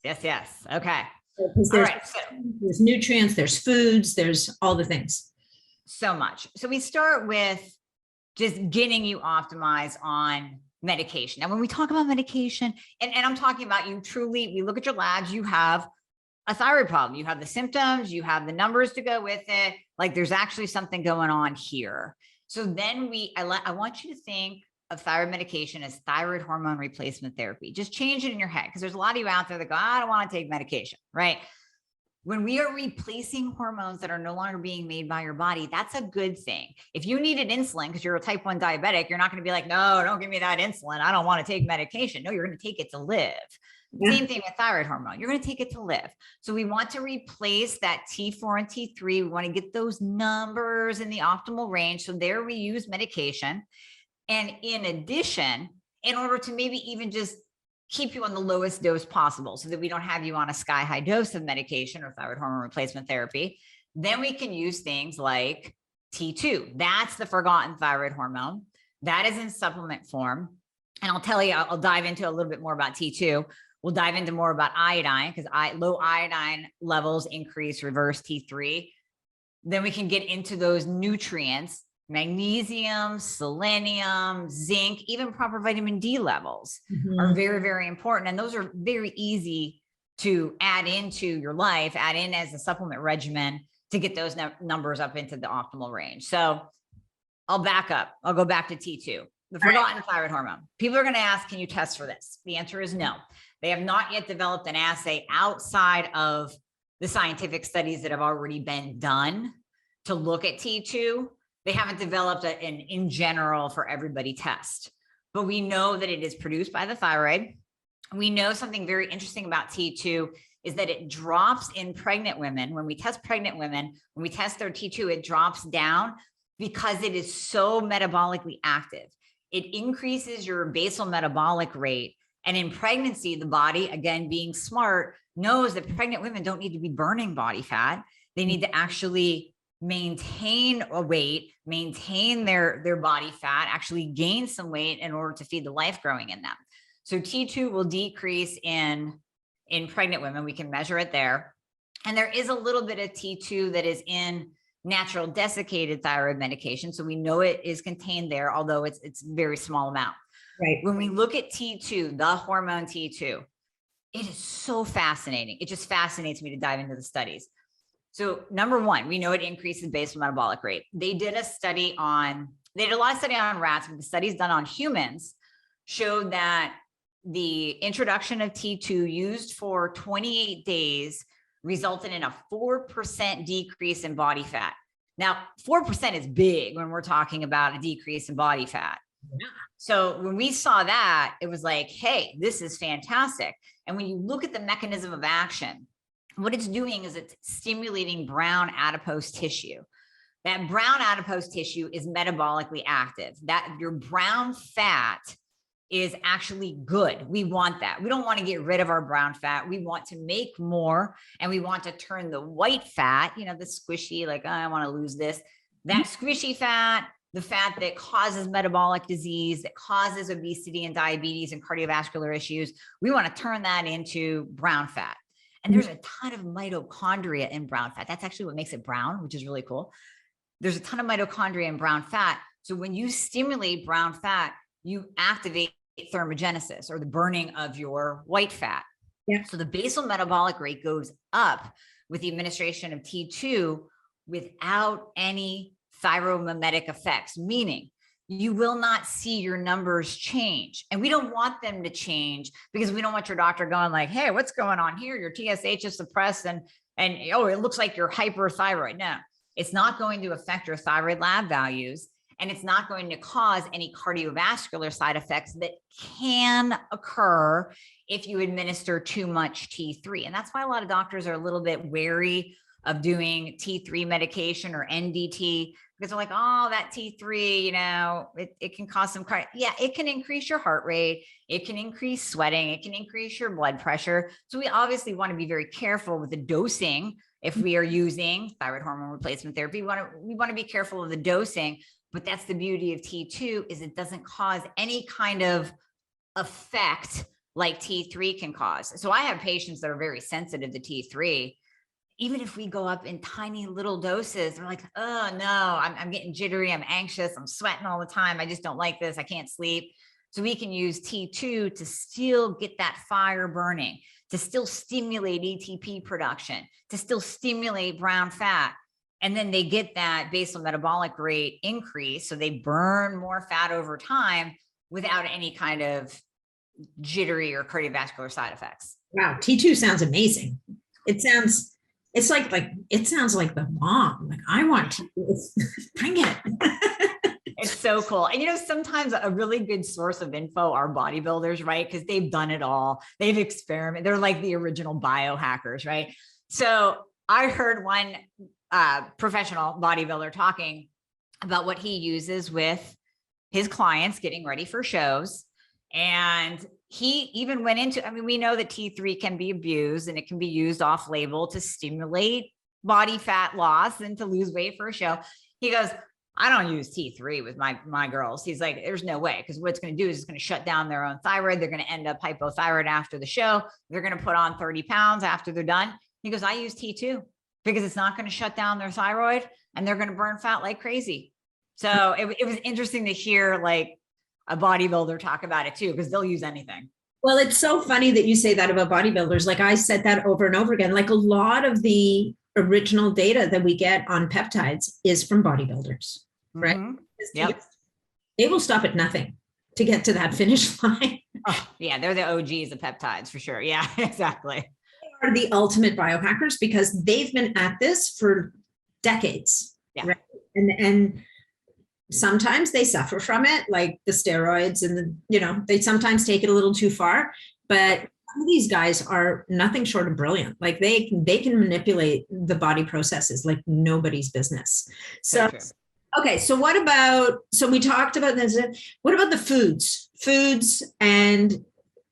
Yes. Okay. All right. There's nutrients, there's foods, there's all the things. So much. So we start with just getting you optimized on medication. And when we talk about medication, and I'm talking about we look at your labs, you have a thyroid problem, you have the symptoms, you have the numbers to go with it. Like there's actually something going on here. So then I want you to think of thyroid medication as thyroid hormone replacement therapy. Just change it in your head, because there's a lot of you out there that go, I don't want to take medication, right? When we are replacing hormones that are no longer being made by your body, that's a good thing. If you needed insulin because you're a type 1 diabetic, you're not going to be like, no, don't give me that insulin. I don't want to take medication. No, you're going to take it to live. Yeah. Same thing with thyroid hormone. You're going to take it to live. So we want to replace that T4 and T3. We want to get those numbers in the optimal range. So there we use medication. And in addition, in order to maybe even just keep you on the lowest dose possible so that we don't have you on a sky high dose of medication or thyroid hormone replacement therapy, then we can use things like T2. That's the forgotten thyroid hormone. That is in supplement form. And I'll tell you, I'll dive into a little bit more about T2. We'll dive into more about iodine, because low iodine levels increase reverse T3. Then we can get into those nutrients. Magnesium, selenium, zinc, even proper vitamin D levels are very, very important. And those are very easy to add into your life, add in as a supplement regimen to get those numbers up into the optimal range. So I'll back up. I'll go back to T2. the forgotten thyroid hormone. People are going to ask, can you test for this? The answer is no. They have not yet developed an assay outside of the scientific studies that have already been done to look at T2. They haven't developed an in general for everybody test, but we know that it is produced by the thyroid. We know something very interesting about T2 is that it drops in pregnant women. When we test pregnant women, when we test their T2, it drops down because it is so metabolically active. It increases your basal metabolic rate. And in pregnancy, the body, again, being smart, knows that pregnant women don't need to be burning body fat. They need to actually maintain a weight, maintain their body fat, actually gain some weight in order to feed the life growing in them. So T2 will decrease in pregnant women. We can measure it there. And there is a little bit of T2 that is in natural desiccated thyroid medication. So we know it is contained there, although it's very small amount. Right. When we look at T2, the hormone T2, it is so fascinating. It just fascinates me to dive into the studies. So number one, we know it increases basal metabolic rate. They did a lot of study on rats, but the studies done on humans showed that the introduction of T2 used for 28 days resulted in a 4% decrease in body fat. Now, 4% is big when we're talking about a decrease in body fat. Yeah. So when we saw that, it was like, hey, this is fantastic. And when you look at the mechanism of action, what it's doing is it's stimulating brown adipose tissue. That brown adipose tissue is metabolically active. That your brown fat is actually good. We want that. We don't want to get rid of our brown fat. We want to make more, and we want to turn the white fat, the squishy, like, oh, I want to lose this, that squishy fat, the fat that causes metabolic disease, that causes obesity and diabetes and cardiovascular issues. We want to turn that into brown fat. And there's a ton of mitochondria in brown fat. That's actually what makes it brown, which is really cool. There's a ton of mitochondria in brown fat. So when you stimulate brown fat, you activate thermogenesis, or the burning of your white fat. Yeah. So the basal metabolic rate goes up with the administration of T2 without any thyromimetic effects, meaning you will not see your numbers change. And we don't want them to change because we don't want your doctor going like, hey, what's going on here? Your TSH is suppressed and oh, it looks like you're hyperthyroid. No, it's not going to affect your thyroid lab values. And it's not going to cause any cardiovascular side effects that can occur if you administer too much T3. And that's why a lot of doctors are a little bit wary of doing T3 medication or NDT, because they're like, oh, that T3, it can cause some yeah, it can increase your heart rate. It can increase sweating. It can increase your blood pressure. So we obviously want to be very careful with the dosing. If we are using thyroid hormone replacement therapy, we want to be careful of the dosing. But that's the beauty of T2, is it doesn't cause any kind of effect like T3 can cause. So I have patients that are very sensitive to T3. Even if we go up in tiny little doses, they're like, oh no, I'm getting jittery. I'm anxious. I'm sweating all the time. I just don't like this. I can't sleep. So we can use T2 to still get that fire burning, to still stimulate ATP production, to still stimulate brown fat. And then they get that basal metabolic rate increase. So they burn more fat over time without any kind of jittery or cardiovascular side effects. Wow. T2 sounds amazing. It sounds like the bomb. Like, I want to bring it. It's so cool. And sometimes a really good source of info are bodybuilders, right? Because they've done it all. They've experimented. They're like the original biohackers, right? So I heard one professional bodybuilder talking about what he uses with his clients getting ready for shows. And he even went into, we know that T3 can be abused and it can be used off label to stimulate body fat loss and to lose weight for a show. He goes, I don't use T3 with my girls. He's like, there's no way, because what it's going to do is it's going to shut down their own thyroid. They're going to end up hypothyroid after the show. They're going to put on 30 pounds after they're done. He goes, I use T2 because it's not going to shut down their thyroid and they're going to burn fat like crazy. So it was interesting to hear like a bodybuilder talk about it too, because they'll use anything. Well, it's so funny that you say that about bodybuilders. Like, I said that over and over again. Like, a lot of the original data that we get on peptides is from bodybuilders, right? Yep. They will stop at nothing. to get to that finish line. Oh, yeah, they're the OGs of peptides for sure. Yeah, exactly. They are the ultimate biohackers because they've been at this for decades. Yeah. Right? And sometimes they suffer from it, like the steroids and they sometimes take it a little too far, but some of these guys are nothing short of brilliant. Like they can manipulate the body processes like nobody's business. So okay, so so we talked about this. What about the foods, and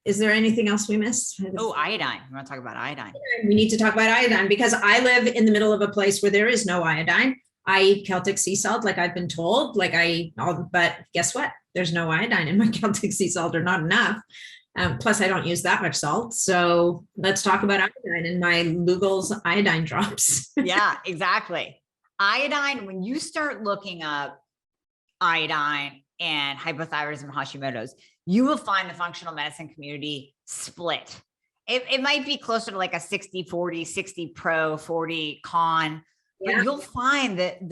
is there anything else we missed? Oh, iodine. We want to talk about iodine. We need to talk about iodine because I live in the middle of a place where there is no iodine. I eat Celtic sea salt, like I've been told, but guess what? There's no iodine in my Celtic sea salt, or not enough. Plus, I don't use that much salt. So let's talk about iodine and my Lugol's iodine drops. Yeah, exactly. Iodine, when you start looking up iodine and hypothyroidism Hashimoto's, you will find the functional medicine community split. It might be closer to like a 60-40, 60 pro, 40 con, but you'll find that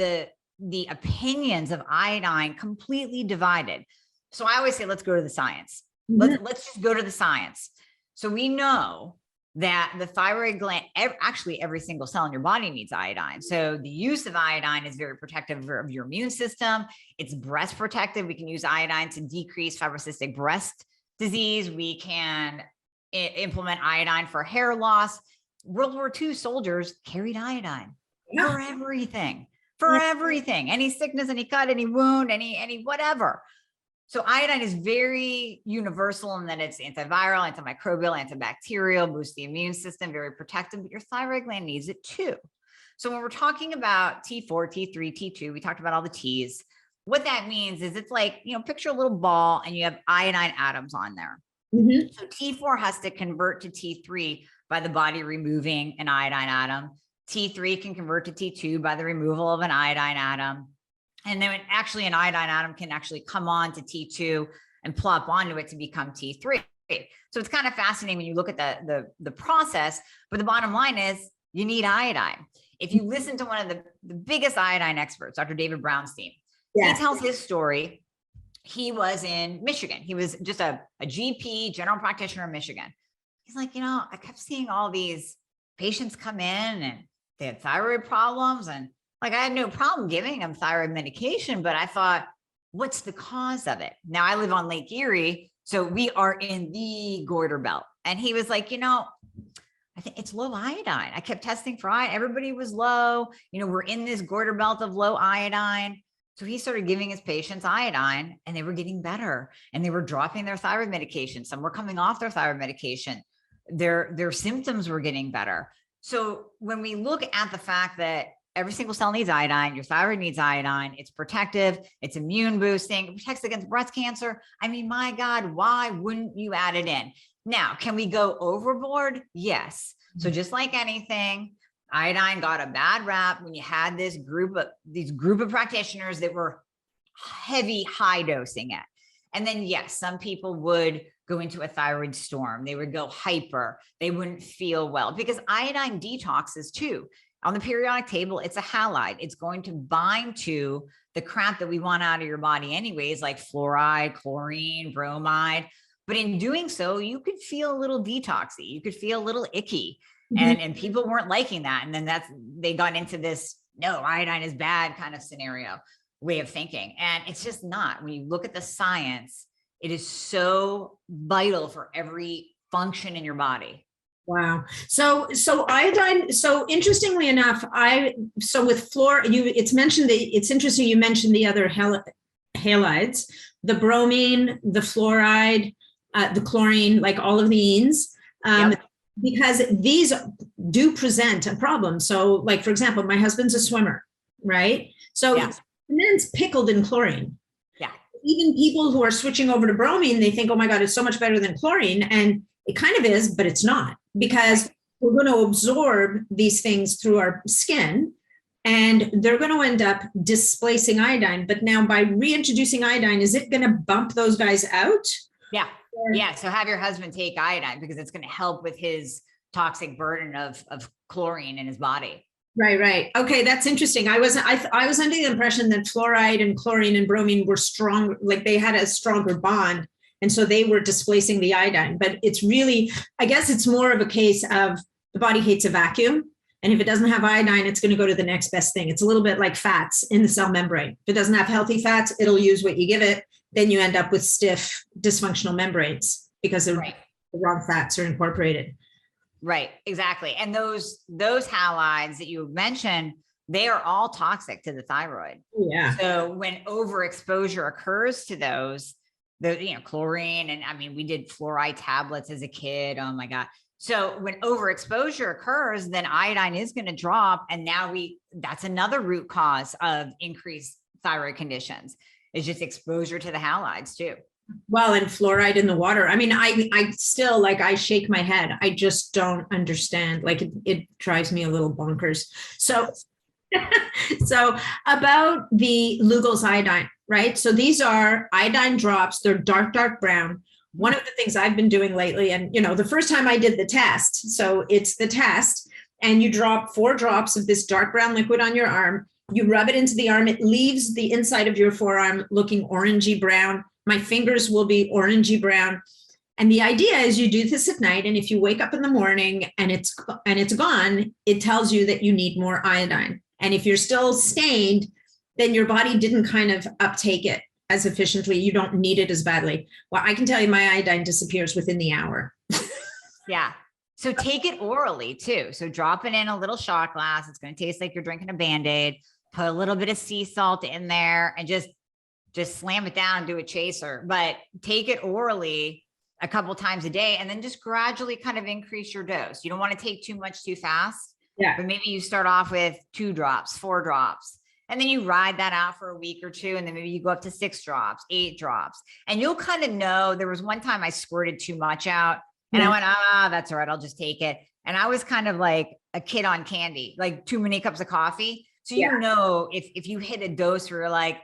the opinions of iodine completely divided. So I always say, let's go to the science. Let's just go to the science. So we know that the thyroid gland, actually every single cell in your body needs iodine. So the use of iodine is very protective of your immune system. It's breast protective. We can use iodine to decrease fibrocystic breast disease. We can implement iodine for hair loss. World War II soldiers carried iodine for everything, any sickness, any cut, any wound, any whatever. So iodine is very universal in that it's antiviral, antimicrobial, antibacterial, boosts the immune system, very protective, but your thyroid gland needs it too. So when we're talking about T4, T3, T2, we talked about all the T's. What that means is it's like, picture a little ball and you have iodine atoms on there. So T4 has to convert to T3 by the body removing an iodine atom. T3 can convert to T2 by the removal of an iodine atom. And then actually an iodine atom can actually come on to T2 and plop onto it to become T3. So it's kind of fascinating when you look at the process, but the bottom line is you need iodine. If you listen to one of the biggest iodine experts, Dr. David Brownstein, he tells his story. He was in Michigan. He was just a GP, general practitioner in Michigan. He's like, I kept seeing all these patients come in and they had thyroid problems, and like, I had no problem giving them thyroid medication, but I thought, what's the cause of it? Now I live on Lake Erie, so we are in the goiter belt. And he was like, I think it's low iodine. I kept testing for iodine. Everybody was low. We're in this goiter belt of low iodine. So he started giving his patients iodine and they were getting better and they were dropping their thyroid medication. Some were coming off their thyroid medication. Their symptoms were getting better. So when we look at the fact that every single cell needs iodine, your thyroid needs iodine, it's protective, it's immune boosting, it protects against breast cancer. I mean, my God, why wouldn't you add it in? Now, can we go overboard? Yes. So just like anything, iodine got a bad rap when you had these group of practitioners that were heavy, high dosing it. And then yes, some people would go into a thyroid storm. They would go hyper. They wouldn't feel well because iodine detoxes too. On the periodic table, it's a halide. It's going to bind to the crap that we want out of your body anyways, like fluoride, chlorine, bromide. But in doing so, you could feel a little detoxy. You could feel a little icky. And people weren't liking that. And then they got into this, no, iodine is bad kind of scenario way of thinking. And it's just not. When you look at the science, it is so vital for every function in your body. Wow. So iodine, so interestingly enough, with it's interesting you mentioned the other halides, the bromine, the fluoride, the chlorine, like all of the enes, because these do present a problem. So like, for example, my husband's a swimmer, right? So the man's pickled in chlorine. Yeah. Even people who are switching over to bromine, they think, oh my God, it's so much better than chlorine. And it kind of is, but it's not, because we're going to absorb these things through our skin and they're going to end up displacing iodine. But now by reintroducing iodine, is it going to bump those guys out? Yeah. Yeah. So have your husband take iodine because it's going to help with his toxic burden of chlorine in his body. Right, right. Okay, that's interesting. I was under the impression that fluoride and chlorine and bromine were strong, like they had a stronger bond, and so they were displacing the iodine. But it's really, I guess it's more of a case of the body hates a vacuum, and if it doesn't have iodine, it's going to go to the next best thing. It's a little bit like fats in the cell membrane. If it doesn't have healthy fats, it'll use what you give it. Then you end up with stiff, dysfunctional membranes because the wrong fats are incorporated. Right, exactly. And those halides that you mentioned, they are all toxic to the thyroid. Yeah. So when overexposure occurs to those, the chlorine, and I mean, we did fluoride tablets as a kid. Oh my God. So when overexposure occurs, then iodine is going to drop. And now that's another root cause of increased thyroid conditions, is just exposure to the halides too. Well, and fluoride in the water. I mean, I still, like, I shake my head. I just don't understand. Like, it drives me a little bonkers. So, so about the Lugol's iodine, right? So these are iodine drops. They're dark, dark brown. One of the things I've been doing lately, and the first time I did the test, so it's the test, and you drop 4 drops of this dark brown liquid on your arm. You rub it into the arm. It leaves the inside of your forearm looking orangey brown. My fingers will be orangey brown. And the idea is you do this at night. And if you wake up in the morning and it's gone, it tells you that you need more iodine. And if you're still stained, then your body didn't kind of uptake it as efficiently. You don't need it as badly. Well, I can tell you my iodine disappears within the hour. Yeah. So take it orally too. So drop it in a little shot glass. It's going to taste like you're drinking a Band-Aid. Put a little bit of sea salt in there and just slam it down, do a chaser, but take it orally a couple times a day, and then just gradually kind of increase your dose. You don't want to take too much too fast. Yeah. But maybe you start off with 2 drops, 4 drops, and then you ride that out for a week or 2. And then maybe you go up to 6 drops, 8 drops, and you'll kind of know. There was one time I squirted too much out and I went, that's all right, I'll just take it. And I was kind of like a kid on candy, like too many cups of coffee. So, if you hit a dose where you're like,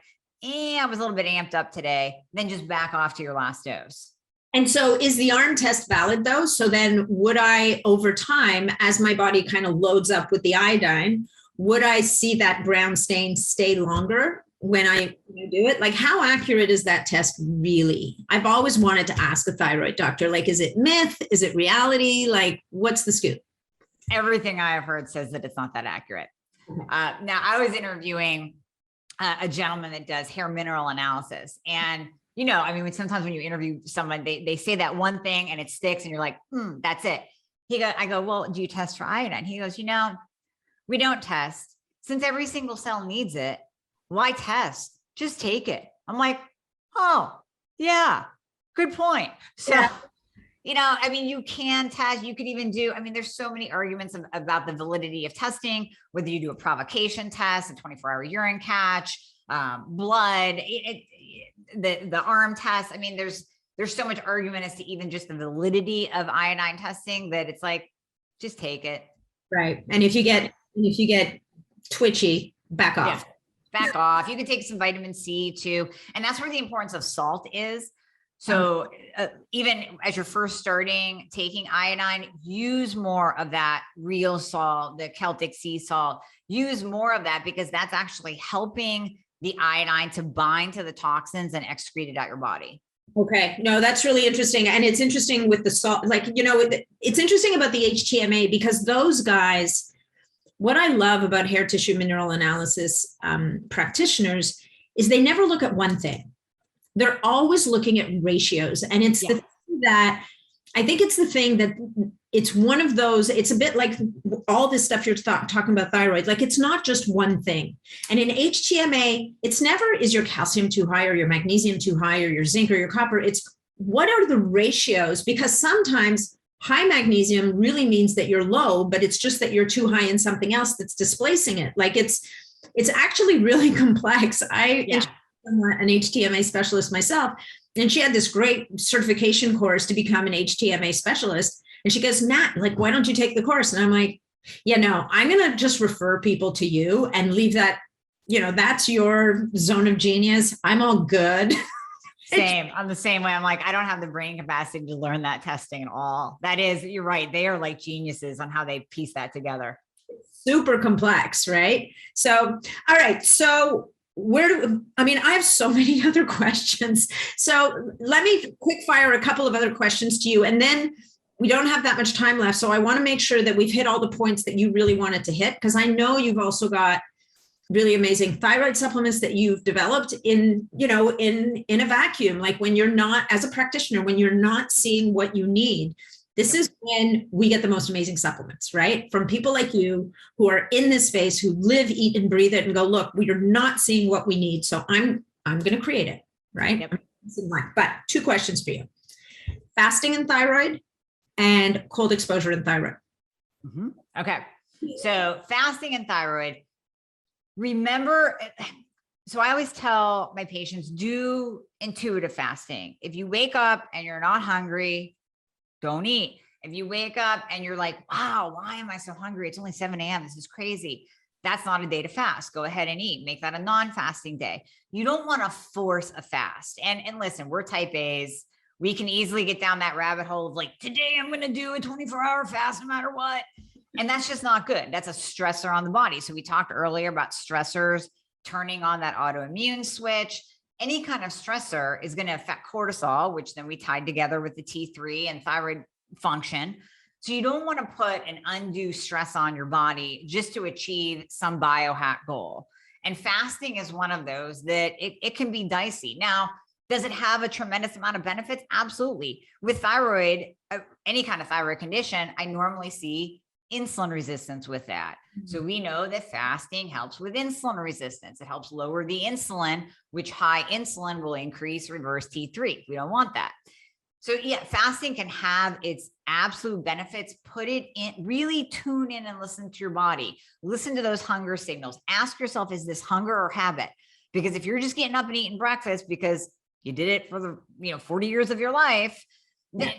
I was a little bit amped up today, then just back off to your last dose. And so is the arm test valid though? So then would I, over time, as my body kind of loads up with the iodine, would I see that brown stain stay longer when I do it? Like, how accurate is that test really? I've always wanted to ask a thyroid doctor, like, is it myth? Is it reality? Like, what's the scoop? Everything I have heard says that it's not that accurate. Now, I was interviewing a gentleman that does hair mineral analysis. And, when sometimes when you interview someone, they say that one thing and it sticks and you're like, that's it. I go, well, do you test for iodine? He goes, we don't test. Since every single cell needs it, why test? Just take it. I'm like, oh, yeah, good point. So, you can test, you could even do, there's so many arguments about the validity of testing, whether you do a provocation test, a 24-hour urine catch, blood, the arm test. There's so much argument as to even just the validity of iodine testing that it's like, just take it. Right. And if you get twitchy, back off. Yeah, back off. You can take some vitamin C too. And that's where the importance of salt is. So even as you're first starting taking iodine, use more of that real salt, the Celtic sea salt, use more of that, because that's actually helping the iodine to bind to the toxins and excrete it out your body. Okay. No, that's really interesting. And it's interesting with the salt, it's interesting about the HTMA, because those guys, what I love about hair tissue mineral analysis practitioners is they never look at one thing. They're always looking at ratios. And it's the thing that I think it's the thing that it's one of those, it's a bit like all this stuff you're talking about thyroid, like it's not just one thing. And in HTMA, it's never, is your calcium too high or your magnesium too high or your zinc or your copper? It's what are the ratios? Because sometimes high magnesium really means that you're low, but it's just that you're too high in something else that's displacing it. Like it's actually really complex. I'm an HTMA specialist myself, and she had this great certification course to become an HTMA specialist. And she goes, Nat, like, why don't you take the course? And I'm like, I'm going to just refer people to you and leave that, that's your zone of genius. I'm all good. Same. I'm the same way. I'm like, I don't have the brain capacity to learn that testing at all. That is, you're right. They are like geniuses on how they piece that together. super complex, right? So, all right. So I have so many other questions. So let me quick fire a couple of other questions to you. And then we don't have that much time left. So I want to make sure that we've hit all the points that you really wanted to hit, because I know you've also got really amazing thyroid supplements that you've developed in a vacuum. Like when you're not, as a practitioner, when you're not seeing what you need, this is when we get the most amazing supplements, right? From people like you who are in this space, who live, eat, and breathe it, and go, look, we are not seeing what we need. So I'm going to create it, right? Yep. But 2 questions for you: fasting and thyroid, and cold exposure and thyroid. Okay. So fasting and thyroid. Remember, so I always tell my patients, do intuitive fasting. If you wake up and you're not hungry, don't eat. If you wake up and you're like, wow, why am I so hungry? It's only 7 a.m. This is crazy. That's not a day to fast. Go ahead and eat. Make that a non-fasting day. You don't want to force a fast. And listen, we're type A's. We can easily get down that rabbit hole of like, today I'm going to do a 24-hour fast no matter what. And that's just not good. That's a stressor on the body. So we talked earlier about stressors, turning on that autoimmune switch. Any kind of stressor is going to affect cortisol, which then we tied together with the T3 and thyroid function. So you don't want to put an undue stress on your body just to achieve some biohack goal. And fasting is one of those that it can be dicey. Now, does it have a tremendous amount of benefits? Absolutely. With thyroid, any kind of thyroid condition, I normally see insulin resistance with that. So we know that fasting helps with insulin resistance. It helps lower the insulin, which high insulin will increase reverse T3. We don't want that. So yeah, fasting can have its absolute benefits. Put it in, really tune in and listen to your body. Listen to those hunger signals. Ask yourself, is this hunger or habit? Because if you're just getting up and eating breakfast because you did it for the 40 years of your life, then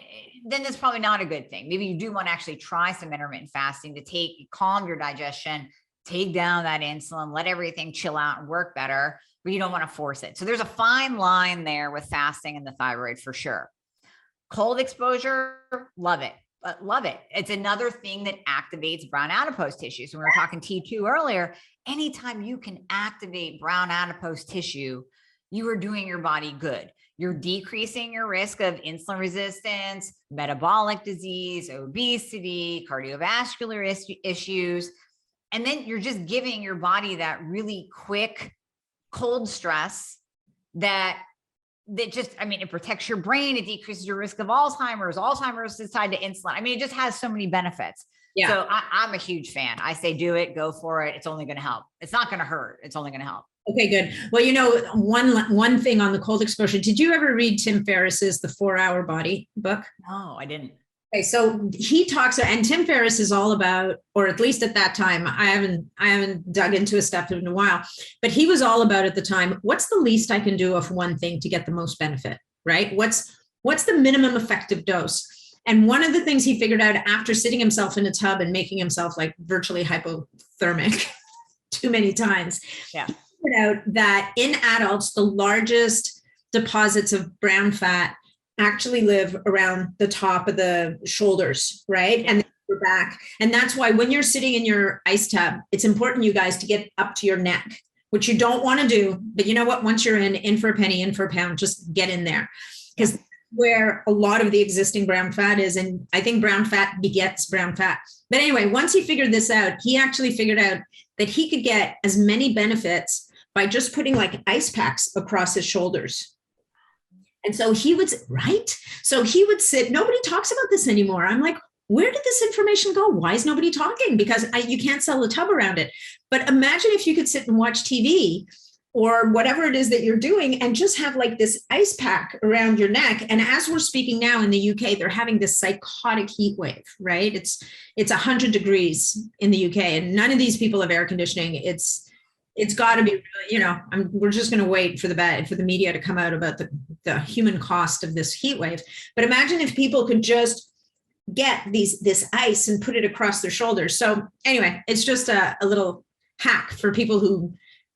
that's probably not a good thing. Maybe you do want to actually try some intermittent fasting to calm your digestion, take down that insulin, let everything chill out and work better, but you don't want to force it. So there's a fine line there with fasting and the thyroid for sure. Cold exposure, love it. Love it. It's another thing that activates brown adipose tissue. So we were talking T2 earlier. Anytime you can activate brown adipose tissue, you are doing your body good. You're decreasing your risk of insulin resistance, metabolic disease, obesity, cardiovascular issues. And then you're just giving your body that really quick cold stress that just, it protects your brain. It decreases your risk of Alzheimer's. Alzheimer's is tied to insulin. It just has so many benefits. Yeah. So I'm a huge fan. I say, do it, go for it. It's only going to help. It's not going to hurt. It's only going to help. Okay, good. Well, one thing on the cold exposure, did you ever read Tim Ferriss's The 4-Hour Body book? No, I didn't. Okay, so he talks, and Tim Ferriss is all about, or at least at that time, I haven't dug into his stuff in a while, but he was all about at the time, what's the least I can do of one thing to get the most benefit, right? What's the minimum effective dose? And one of the things he figured out after sitting himself in a tub and making himself like virtually hypothermic too many times, figured out that in adults, the largest deposits of brown fat actually live around the top of the shoulders, right? And your back. And that's why when you're sitting in your ice tub, it's important, you guys, to get up to your neck, which you don't want to do. But you know what? Once you're in for a penny, in for a pound, just get in there. Because where a lot of the existing brown fat is. And I think brown fat begets brown fat. But anyway, once he figured this out, he actually figured out that he could get as many benefits by just putting like ice packs across his shoulders. And so he would, right? So he would sit, nobody talks about this anymore. I'm like, where did this information go? Why is nobody talking? Because you can't sell a tub around it. But imagine if you could sit and watch TV or whatever it is that you're doing and just have like this ice pack around your neck. And as we're speaking now in the UK, they're having this psychotic heat wave, right? It's 100 degrees in the UK and none of these people have air conditioning. It's got to be, we're just going to wait for the media to come out about the human cost of this heat wave. But imagine if people could just get this ice and put it across their shoulders. So anyway, it's just a little hack for people who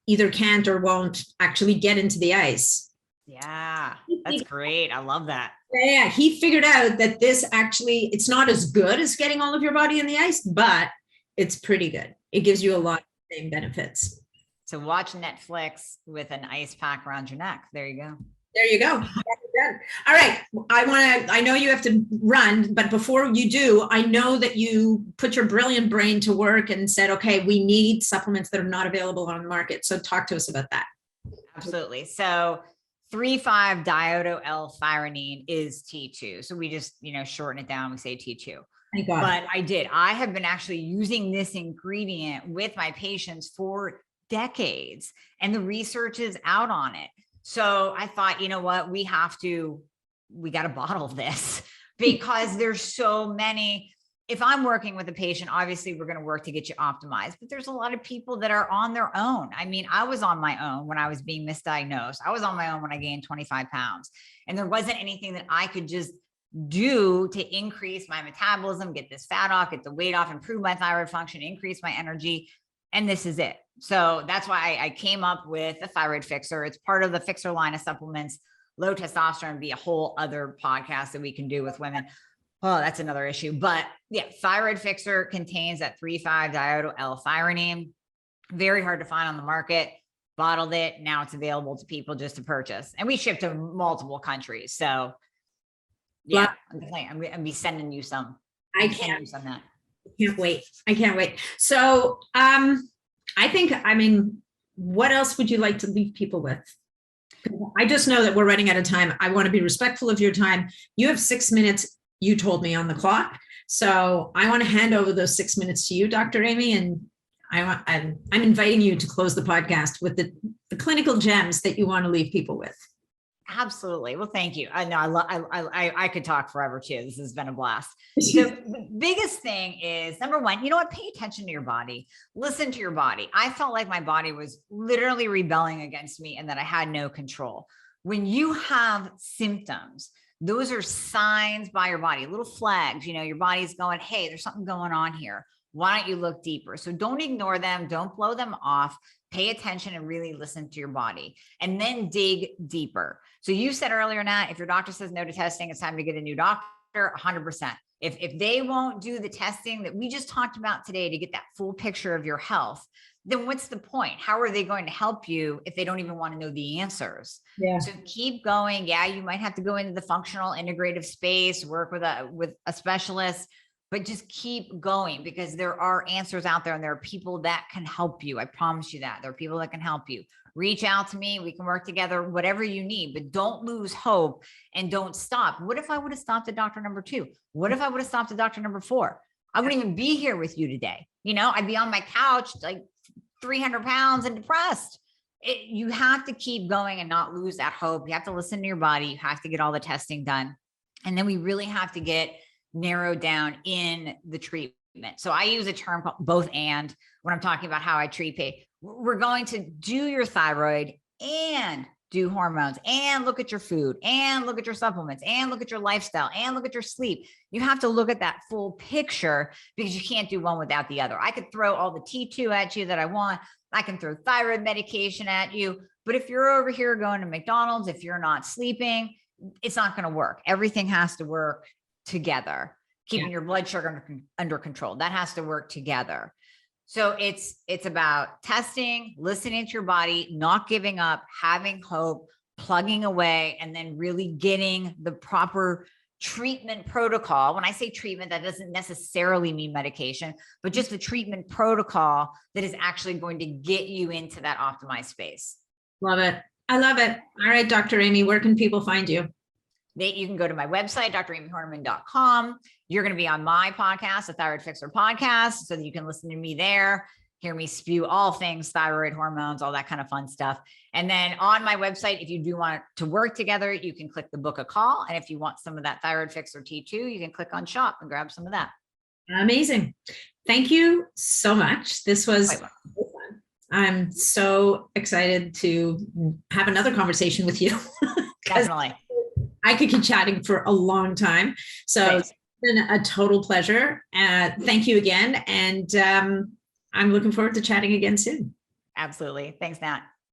either can't or won't actually get into the ice. Yeah, that's great. I love that. Yeah, he figured out that this actually, it's not as good as getting all of your body in the ice, but It's pretty good. It gives you a lot of the same benefits. So watch Netflix with an ice pack around your neck. There you go. There you go. All right. I know you have to run, but before you do, I know that you put your brilliant brain to work and said, okay, we need supplements that are not available on the market. So talk to us about that. Absolutely. So 3,5-diiodo-L-thyrine is T2. So we just, shorten it down. We say T2. Thank God. But I have been actually using this ingredient with my patients for decades, and the research is out on it. So I thought, you know what, we got to bottle this because there's so many. If I'm working with a patient, obviously we're going to work to get you optimized, but there's a lot of people that are on their own. I mean, I was on my own when I was being misdiagnosed. I was on my own when I gained 25 pounds, and there wasn't anything that I could just do to increase my metabolism, get this fat off, get the weight off, improve my thyroid function, increase my energy. And this is it. So that's why I came up with the Thyroid-Fixer. It's part of the Fixer line of supplements. Low testosterone be a whole other podcast that we can do with women. Oh, that's another issue. But yeah, Thyroid-Fixer contains that 3,5-diiodo-L-thyrine. Very hard to find on the market. Bottled it. Now it's available to people just to purchase. And we ship to multiple countries. So yeah, I'm going to be sending you some. I can't wait. I can't wait. So, what else would you like to leave people with? I just know that we're running out of time. I want to be respectful of your time. You have 6 minutes, you told me, on the clock. So I want to hand over those 6 minutes to you, Dr. Amie, and I'm inviting you to close the podcast with the clinical gems that you want to leave people with. Absolutely. Well, thank you. I know I could talk forever too. This has been a blast. The biggest thing is, number one, pay attention to your body, listen to your body. I felt like my body was literally rebelling against me and that I had no control. When you have symptoms, those are signs by your body, little flags, your body's going, hey, there's something going on here. Why don't you look deeper? So don't ignore them. Don't blow them off. Pay attention and really listen to your body, and then dig deeper. So you said earlier, Nat, if your doctor says no to testing, it's time to get a new doctor. 100%. If they won't do the testing that we just talked about today to get that full picture of your health, then what's the point? How are they going to help you if they don't even want to know the answers? Yeah. So keep going. Yeah, you might have to go into the functional integrative space, work with a specialist, but just keep going, because there are answers out there and there are people that can help you. I promise you that. There are people that can help you. Reach out to me. We can work together, whatever you need, but don't lose hope and don't stop. What if I would have stopped at doctor number 2? What if I would have stopped at doctor number 4? I wouldn't even be here with you today. I'd be on my couch, like 300 pounds and depressed. You have to keep going and not lose that hope. You have to listen to your body. You have to get all the testing done. And then we really have to get narrowed down in the treatment. So I use a term called both and when I'm talking about how I treat patients. We're going to do your thyroid and do hormones and look at your food and look at your supplements and look at your lifestyle and look at your sleep. You have to look at that full picture, because you can't do one without the other. I could throw all the T2 at you that I want. I can throw thyroid medication at you. But if you're over here going to McDonald's, if you're not sleeping, it's not going to work. Everything has to work together. Keeping your blood sugar under control, that has to work together. So it's about testing, listening to your body, not giving up, having hope, plugging away, and then really getting the proper treatment protocol. When I say treatment, that doesn't necessarily mean medication, but just the treatment protocol that is actually going to get you into that optimized space. Love it. I love it. All right, Dr. Amie, where can people find you? You can go to my website, dramieHornaman.com. You're going to be on my podcast, the Thyroid-Fixer podcast, so that you can listen to me there, hear me spew all things thyroid, hormones, all that kind of fun stuff. And then on my website, if you do want to work together, you can click the book a call. And if you want some of that Thyroid-Fixer T2, you can click on shop and grab some of that. Amazing. Thank you so much. This was fun. I'm so excited to have another conversation with you. Definitely. I could keep chatting for a long time. So Thanks. It's been a total pleasure. Thank you again. And I'm looking forward to chatting again soon. Absolutely. Thanks, Nat.